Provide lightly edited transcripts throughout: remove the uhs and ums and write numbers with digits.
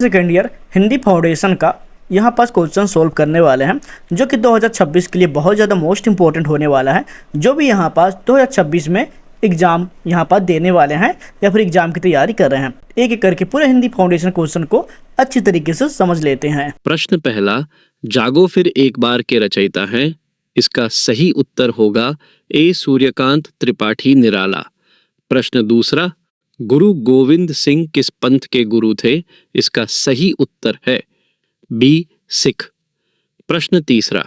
Second year Hindi foundation का यहाँ पास question solve करने वाले हैं जो कि 2026 के लिए बहुत ज़्यादा मोस्ट इंपॉर्टेंट होने वाला है। जो भी यहाँ पास 2026 में एग्जाम यहाँ पास देने वाले हैं या फिर एग्जाम की तैयारी कर रहे हैं, एक एक करके पूरे हिंदी फाउंडेशन क्वेश्चन को अच्छी तरीके से समझ लेते हैं। प्रश्न पहला, जागो फिर एक बार के रचयिता हैं। इसका सही उत्तर होगा ए सूर्यकांत त्रिपाठी निराला। प्रश्न दूसरा, गुरु गोविंद सिंह किस पंथ के गुरु थे? इसका सही उत्तर है बी सिख। प्रश्न तीसरा,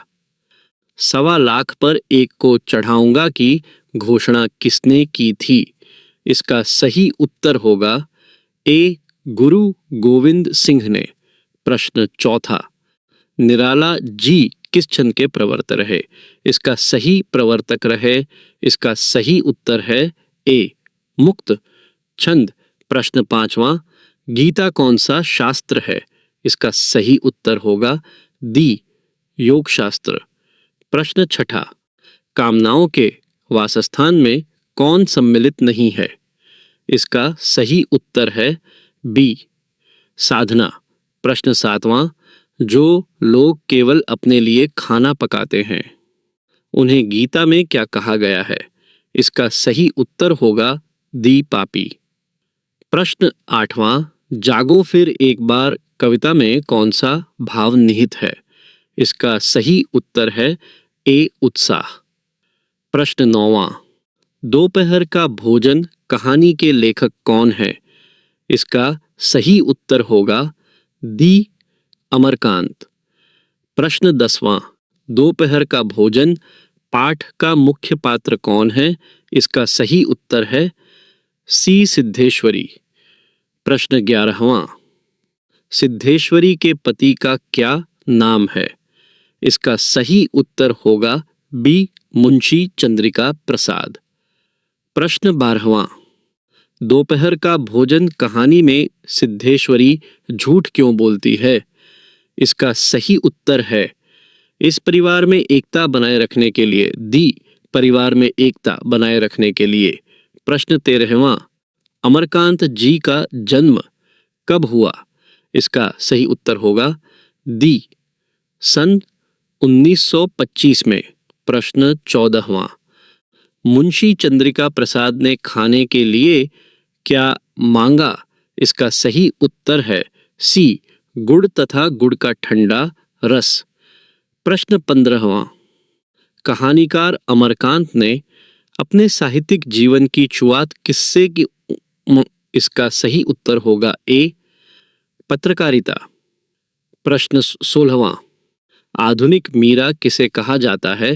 1.25 पर एक को चढ़ाऊंगा की घोषणा किसने की थी? इसका सही उत्तर होगा ए गुरु गोविंद सिंह ने। प्रश्न चौथा, निराला जी किस छंद के प्रवर्तक रहे? इसका सही प्रवर्तक रहे। इसका सही उत्तर है ए मुक्त छंद। प्रश्न पांचवा, गीता कौन सा शास्त्र है? इसका सही उत्तर होगा दी योग शास्त्र। प्रश्न छठा, कामनाओं के वासस्थान में कौन सम्मिलित नहीं है? इसका सही उत्तर है बी साधना। प्रश्न सातवां, जो लोग केवल अपने लिए खाना पकाते हैं उन्हें गीता में क्या कहा गया है? इसका सही उत्तर होगा दी पापी। प्रश्न आठवां, जागो फिर एक बार कविता में कौन सा भाव निहित है? इसका सही उत्तर है ए उत्साह। प्रश्न नौवां, दोपहर का भोजन कहानी के लेखक कौन है? इसका सही उत्तर होगा दी अमरकांत। प्रश्न 10वां, दोपहर का भोजन पाठ का मुख्य पात्र कौन है? इसका सही उत्तर है सी सिद्धेश्वरी। प्रश्न 11वां, सिद्धेश्वरी के पति का क्या नाम है? इसका सही उत्तर होगा बी मुंशी चंद्रिका प्रसाद। प्रश्न 12वां, दोपहर का भोजन कहानी में सिद्धेश्वरी झूठ क्यों बोलती है? इसका सही उत्तर है इस परिवार में एकता बनाए रखने के लिए। दी परिवार में एकता बनाए रखने के लिए। प्रश्न 13वां, अमरकांत जी का जन्म कब हुआ? इसका सही उत्तर होगा दी सन 1925 में। प्रश्न 14वां, मुंशी चंद्रिका प्रसाद ने खाने के लिए क्या मांगा? इसका सही उत्तर है सी गुड़ तथा गुड़ का ठंडा रस। प्रश्न 15वां, कहानीकार अमरकांत ने अपने साहित्यिक जीवन की शुरुआत किससे की? इसका सही उत्तर होगा ए पत्रकारिता। प्रश्न 16वां, आधुनिक मीरा किसे कहा जाता है?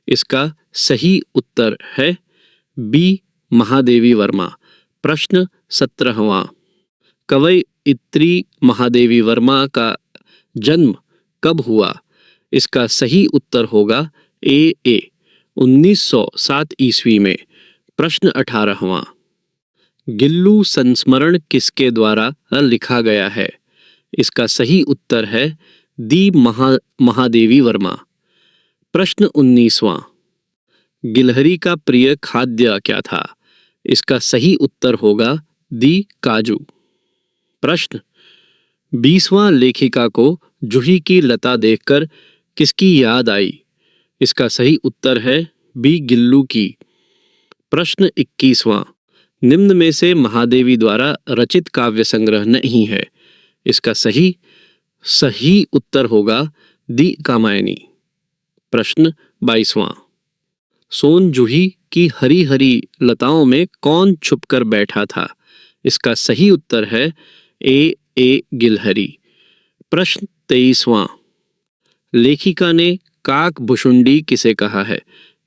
इसका सही उत्तर है बी महादेवी वर्मा। प्रश्न 17वां, कवयित्री महादेवी वर्मा का जन्म कब हुआ? इसका सही उत्तर होगा ए 1907 ईस्वी में। प्रश्न 18वां, गिल्लू संस्मरण किसके द्वारा लिखा गया है? इसका सही उत्तर है दी महादेवी वर्मा। प्रश्न 19वां, गिलहरी का प्रिय खाद्य क्या था? इसका सही उत्तर होगा दी काजू। प्रश्न 20वां, लेखिका को जूही की लता देखकर किसकी याद आई? इसका सही उत्तर है बी गिल्लू की। प्रश्न 21वां, निम्न में से महादेवी द्वारा रचित काव्य संग्रह नहीं है। इसका सही उत्तर होगा दी कामायनी। प्रश्न 22वां, सोन जूही की हरी हरी लताओं में कौन छुपकर बैठा था? इसका सही उत्तर है ए गिलहरी। प्रश्न 23वां, लेखिका ने काक भुशुंडी किसे कहा है?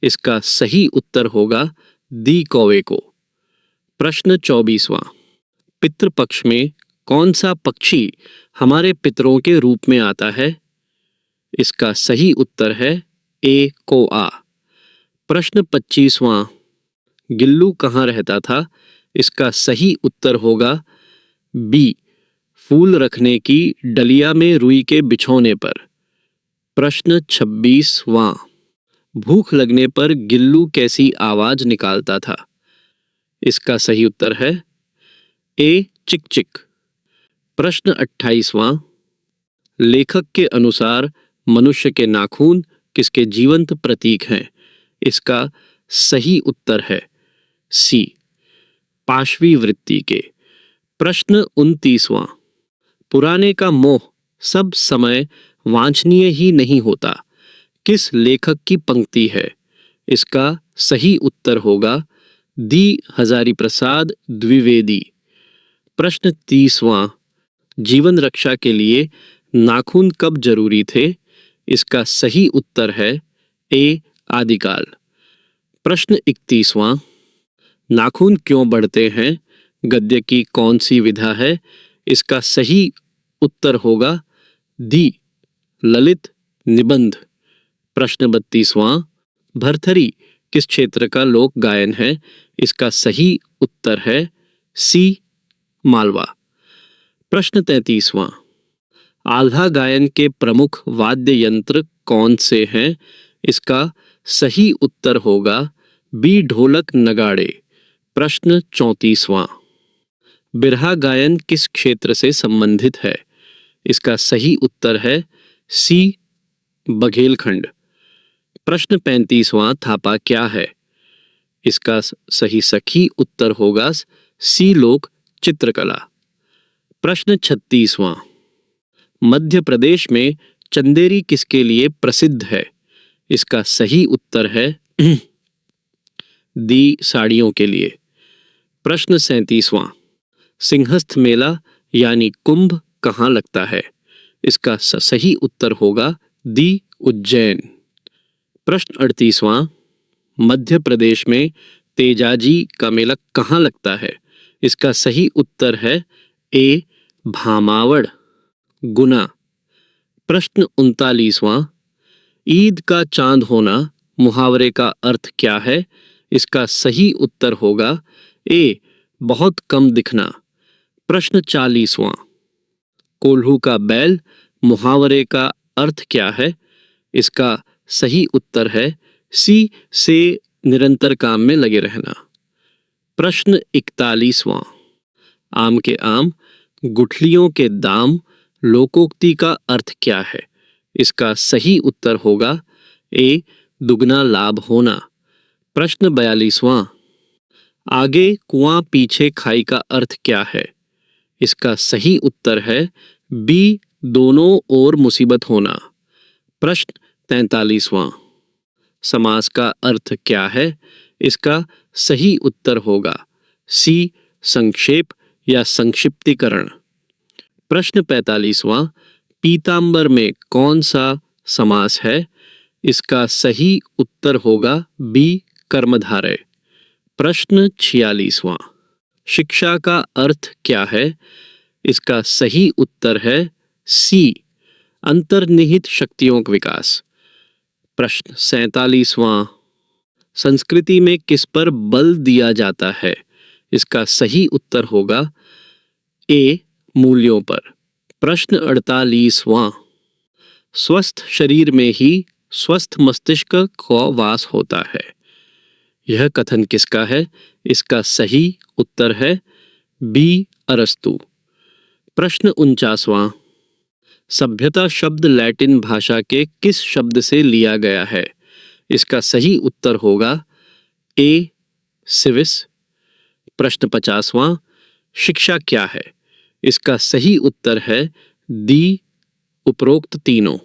इसका सही उत्तर होगा दी कौवे को। प्रश्न 24वां, पितृपक्ष में कौन सा पक्षी हमारे पितरों के रूप में आता है? इसका सही उत्तर है ए कौआ। प्रश्न 25वां, गिल्लू कहाँ रहता था? इसका सही उत्तर होगा बी फूल रखने की डलिया में रुई के बिछोने पर। प्रश्न 26वां, भूख लगने पर गिल्लू कैसी आवाज निकालता था? इसका सही उत्तर है ए चिक चिक। प्रश्न 28वां, लेखक के अनुसार मनुष्य के नाखून किसके जीवंत प्रतीक हैं? इसका सही उत्तर है सी, पाशवी वृत्ति के। प्रश्न 29वां, पुराने का मोह सब समय वांछनीय ही नहीं होता, किस लेखक की पंक्ति है? इसका सही उत्तर होगा दी हजारी प्रसाद द्विवेदी। प्रश्न 30वां, जीवन रक्षा के लिए नाखून कब जरूरी थे? इसका सही उत्तर है ए, आदिकाल। प्रश्न 31वां, नाखून क्यों बढ़ते हैं? गद्य की कौन सी विधा है? इसका सही उत्तर होगा दी, ललित निबंध। प्रश्न 32वां, भरथरी किस क्षेत्र का लोक गायन है? इसका सही उत्तर है सी, मालवा। प्रश्न 33वां, आल्हा गायन के प्रमुख वाद्य यंत्र कौन से हैं? इसका सही उत्तर होगा बी, ढोलक नगाड़े। प्रश्न 34वां, बिरहा गायन किस क्षेत्र से संबंधित है? इसका सही उत्तर है सी, बघेलखंड। प्रश्न 35वां, थापा क्या है? इसका सही उत्तर होगा सी, लोक चित्रकला। प्रश्न 36वां, मध्य प्रदेश में चंदेरी किसके लिए प्रसिद्ध है? इसका सही उत्तर है दी, साड़ियों के लिए। प्रश्न 37वां, सिंहस्थ मेला यानी कुंभ कहाँ लगता है? इसका सही उत्तर होगा दी, उज्जैन। प्रश्न 38वां, मध्य प्रदेश में तेजाजी का मेला कहाँ लगता है? इसका सही उत्तर है ए, भामावड़, गुना। प्रश्न 39वां, ईद का चांद होना मुहावरे का अर्थ क्या है? इसका सही उत्तर होगा ए, बहुत कम दिखना। प्रश्न 40वां, कोल्हू का बैल मुहावरे का अर्थ क्या है? इसका सही उत्तर है सी, से निरंतर काम में लगे रहना। प्रश्न 41वां, आम के आम गुठलियों के दाम लोकोक्ति का अर्थ क्या है? इसका सही उत्तर होगा ए, दुगना लाभ होना। प्रश्न 42वां, आगे कुआं पीछे खाई का अर्थ क्या है? इसका सही उत्तर है बी, दोनों ओर मुसीबत होना। प्रश्न 43वां, समास का अर्थ क्या है? इसका सही उत्तर होगा सी, संक्षेप या संक्षिप्तीकरण। प्रश्न 45वां, पीतांबर में कौन सा समास है? इसका सही उत्तर होगा बी, कर्मधारय। प्रश्न 46वां, शिक्षा का अर्थ क्या है? इसका सही उत्तर है सी, अंतर्निहित शक्तियों का विकास। प्रश्न 47वां, संस्कृति में किस पर बल दिया जाता है? इसका सही उत्तर होगा ए, मूल्यों पर। प्रश्न 48वां, स्वस्थ शरीर में ही स्वस्थ मस्तिष्क का वास होता है। यह कथन किसका है? इसका सही उत्तर है बी, अरस्तु। प्रश्न 49वां, सभ्यता शब्द लैटिन भाषा के किस शब्द से लिया गया है? इसका सही उत्तर होगा ए, सिविस। प्रश्न 50वां, शिक्षा क्या है? इसका सही उत्तर है दी, उपरोक्त तीनों।